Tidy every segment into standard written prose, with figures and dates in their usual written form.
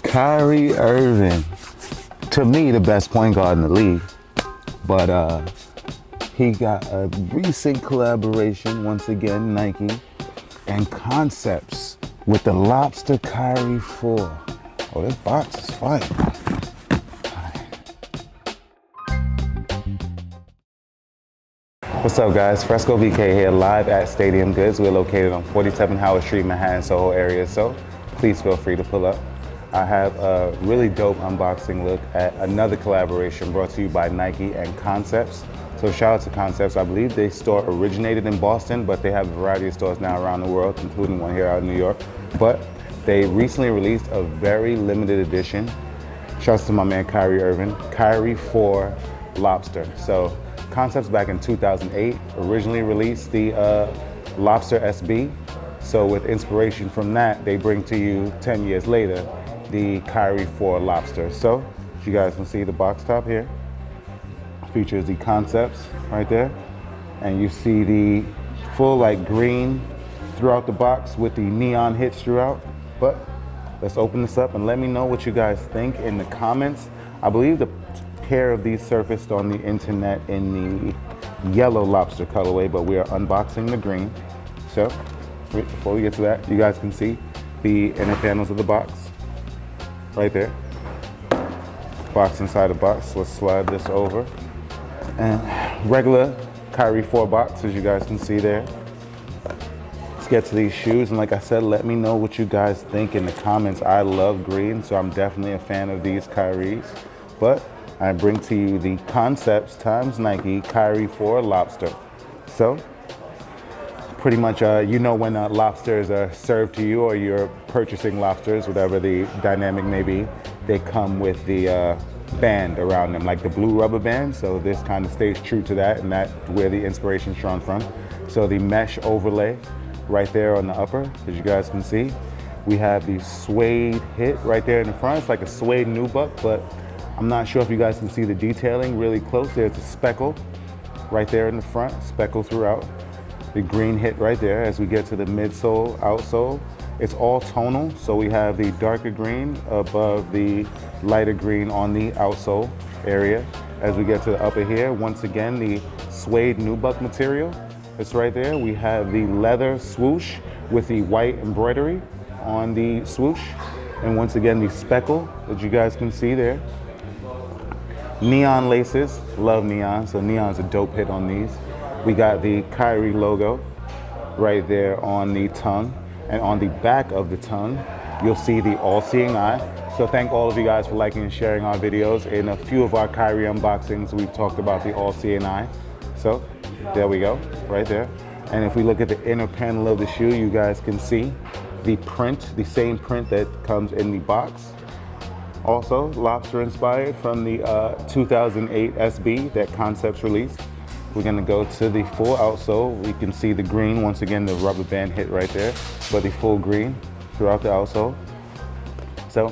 Kyrie Irving, to me, the best point guard in the league. But he got a recent collaboration, once again, Nike and Concepts with the Lobster Kyrie 4. Oh, this box is fire. What's up, guys? Fresco VK here, live at Stadium Goods. We're located on 47 Howard Street, Manhattan, Soho area, so please feel free to pull up. I have a really dope unboxing look at another collaboration brought to you by Nike and Concepts. So shout out to Concepts. I believe their store originated in Boston, but they have a variety of stores now around the world, including one here out in New York. But they recently released a very limited edition. Shouts to my man Kyrie Irving, Kyrie 4 Lobster. So Concepts back in 2008 originally released the Lobster SB. So with inspiration from that, they bring to you 10 years later the Kyrie 4 Lobster. So as you guys can see, the box top here features the Concepts right there, and you see the full like green throughout the box with the neon hits throughout. But let's open this up and let me know what you guys think in the comments. I believe the pair of these surfaced on the internet in the yellow lobster colorway, but we are unboxing the green. So before we get to that, you guys can see the inner panels of the box right there. Box inside the box. Let's slide this over. And regular Kyrie 4 box, as you guys can see there. Let's get to these shoes, and like I said, let me know what you guys think in the comments. I love green, so I'm definitely a fan of these Kyries. But I bring to you the Concepts times Nike Kyrie 4 Lobster. So pretty much, you know, when lobsters are served to you or you're purchasing lobsters, whatever the dynamic may be, they come with the band around them, like the blue rubber band. So this kind of stays true to that, and that's where the inspiration's drawn from. So the mesh overlay right there on the upper, as you guys can see. We have the suede hit right there in the front. It's like a suede nubuck, but I'm not sure if you guys can see the detailing really close. There's a speckle right there in the front, speckle throughout. The green hit right there. As we get to the midsole outsole, it's all tonal. So we have the darker green above the lighter green on the outsole area. As we get to the upper here, once again, the suede nubuck material. It's right there. We have the leather swoosh with the white embroidery on the swoosh. And once again, the speckle that you guys can see there. Neon laces, love neon, so neon's a dope hit on these. We got the Kyrie logo right there on the tongue, and on the back of the tongue, you'll see the all-seeing eye. So thank all of you guys for liking and sharing our videos. In a few of our Kyrie unboxings, we've talked about the all-seeing eye. So there we go, right there. And if we look at the inner panel of the shoe, you guys can see the print, the same print that comes in the box. Also, lobster inspired from the 2008 SB that Concepts released. We're gonna go to the full outsole. We can see the green, once again, the rubber band hit right there, but the full green throughout the outsole. So,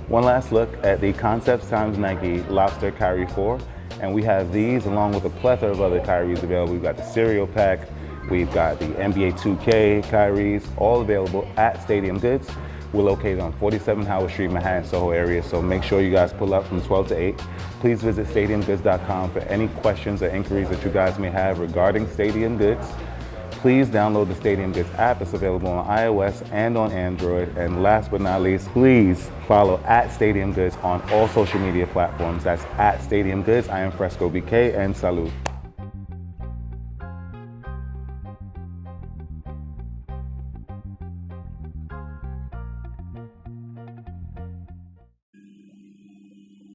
one last look at the Concepts times Nike Lobster Kyrie 4. And we have these along with a plethora of other Kyries available. We've got the cereal pack, we've got the NBA 2K Kyries, all available at Stadium Goods. We're located on 47 Howard Street, Manhattan, Soho area, so make sure you guys pull up from 12 to 8. Please visit stadiumgoods.com for any questions or inquiries that you guys may have regarding Stadium Goods. Please download the Stadium Goods app. It's available on iOS and on Android. And last but not least, please follow at Stadium Goods on all social media platforms. That's at Stadium Goods. I am Fresco BK, and salud.